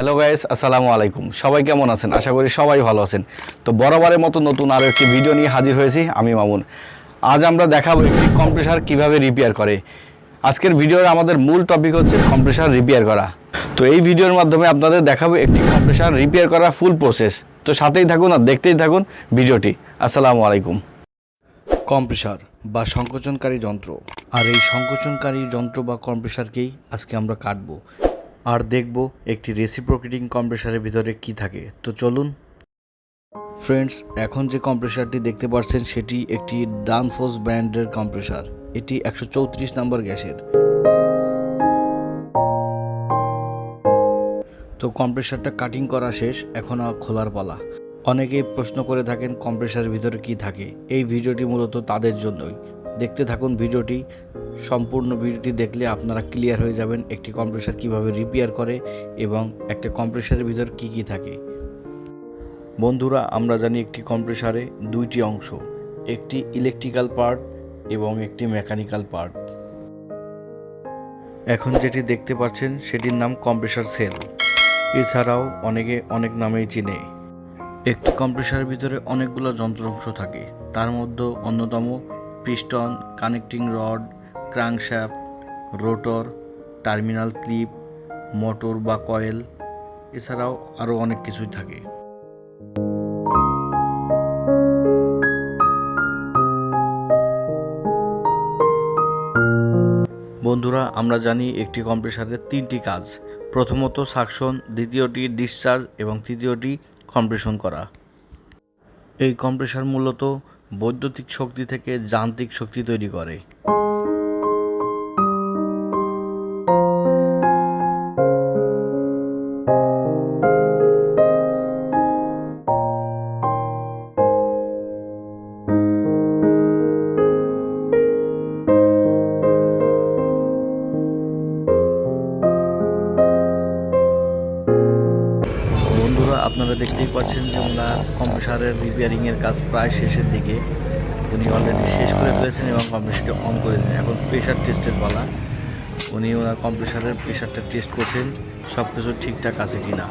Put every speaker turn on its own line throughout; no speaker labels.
Hello guys, আসসালামু আলাইকুম। সবাই কেমন আছেন? আশা করি সবাই ভালো আছেন। তো বরাবরের মতো নতুন আরও একটি ভিডিও নিয়ে হাজির হয়েছি আমি মামুন। আজ আমরা দেখাবো একটি কম্প্রেসার কিভাবে রিপেয়ার করে। আজকের ভিডিওর আমাদের মূল টপিক হচ্ছে কম্প্রেসার রিপেয়ার করা। তো এই ভিডিওর মাধ্যমে আপনাদের দেখাবো একটি কম্প্রেসার রিপেয়ার করা ফুল প্রসেস। তো সাথেই থাকুন আর দেখতেই থাকুন ভিডিওটি। আসসালামু আলাইকুম। কম্প্রেসার বা সংকোচনকারী যন্ত্র, আর এই সংকোচনকারী যন্ত্র বা কম্প্রেসারকেই আজকে আমরা কাটবো আর দেখব একটি রেসিপ্রোকেটিং কম্প্রেসারের ভিতরে কি থাকে। তো চলুন ফ্রেন্ডস, এখন যে কম্প্রেসারটি দেখতে পাচ্ছেন সেটি একটি ডানফোর্স ব্র্যান্ডের কম্প্রেসার। এটি 134 নম্বর গ্যাসের। তো কম্প্রেসারটা কাটিং করা শেষ, এখন খোলার পালা। অনেকেই প্রশ্ন করে থাকেন কম্প্রেসারের ভিতরে কি থাকে। এই ভিডিওটি মূলত তাদের জন্যই। দেখতে থাকুন ভিডিওটি। সম্পূর্ণ ভিডিওটি দেখলে আপনারা ক্লিয়ার হয়ে যাবেন একটি কম্প্রেসার কিভাবে রিপেয়ার করে এবং একটা কম্প্রেসারের ভিতর কি কি থাকে। বন্ধুরা, আমরা জানি একটি কম্প্রেসারে দুইটি অংশ, একটি ইলেকট্রিক্যাল পার্ট এবং একটি মেকানিক্যাল পার্ট। এখন যেটি দেখতে পাচ্ছেন সেটির নাম কম্প্রেসার সেল। এছাড়াও অনেকে অনেক নামেই চিনে। একটি কম্প্রেসারের ভিতরে অনেকগুলো যন্ত্রাংশ থাকে, তার মধ্যে অন্যতম piston, connecting rod, crankshaft, rotor, terminal clip, motor বা কয়েল, এছাড়াও আরও অনেক কিছুই থাকে। বন্ধুরা, আমরা জানি একটি কম্প্রেসারের তিনটি কাজ। প্রথমত সাকশন, দ্বিতীয়টি ডিসচার্জ এবং তৃতীয়টি কম্প্রেশন করা। এই কম্প্রেসার মূলত বৈদ্যুতিক শক্তি থেকে যান্ত্রিক শক্তি তৈরি করে। বন্ধুরা, আপনারা দেখতেই পাচ্ছেন যে ওনার কম্প্রেসারের রিপেয়ারিংয়ের কাজ প্রায় শেষের দিকে। উনি অলরেডি শেষ করে ফেলেছেন এবং কম্প্রেসারটি অন করেছেন। এখন প্রেশার টেস্টের পালা। উনি ওনার কম্প্রেসারের প্রেশারটা টেস্ট করছেন সব কিছু ঠিকঠাক আছে কিনা।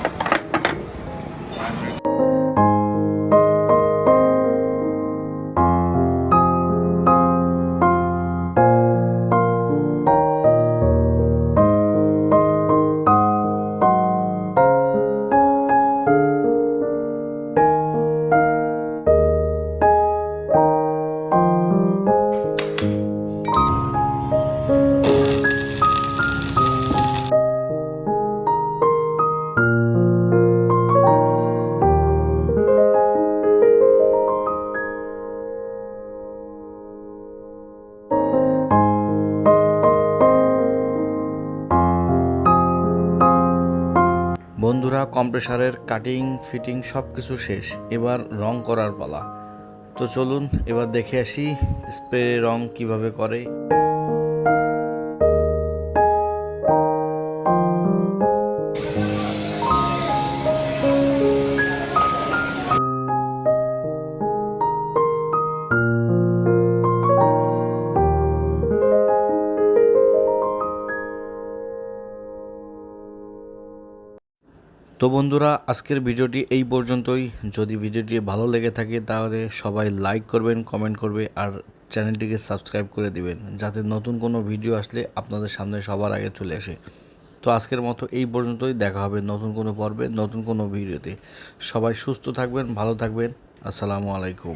বন্ধুরা, কম্প্রেসারের কাটিং ফিটিং সব কিছু শেষ, এবার রং করার পালা। তো চলুন এবার দেখে আসি স্প্রে রং কিভাবে করে। তো বন্ধুরা, আজকের ভিডিওটি এই পর্যন্তই। যদি ভিডিওটি ভালো লেগে থাকে তাহলে সবাই লাইক করবেন, কমেন্ট করবে আর চ্যানেলটিকে সাবস্ক্রাইব করে দিবেন, যাতে নতুন কোনো ভিডিও আসলে আপনাদের সামনে সবার আগে চলে আসে। তো আজকের মতো এই পর্যন্তই। দেখা হবে নতুন কোনো পর্বে, নতুন কোনো ভিডিওতে। সবাই সুস্থ থাকবেন, ভালো থাকবেন। আসসালামু আলাইকুম।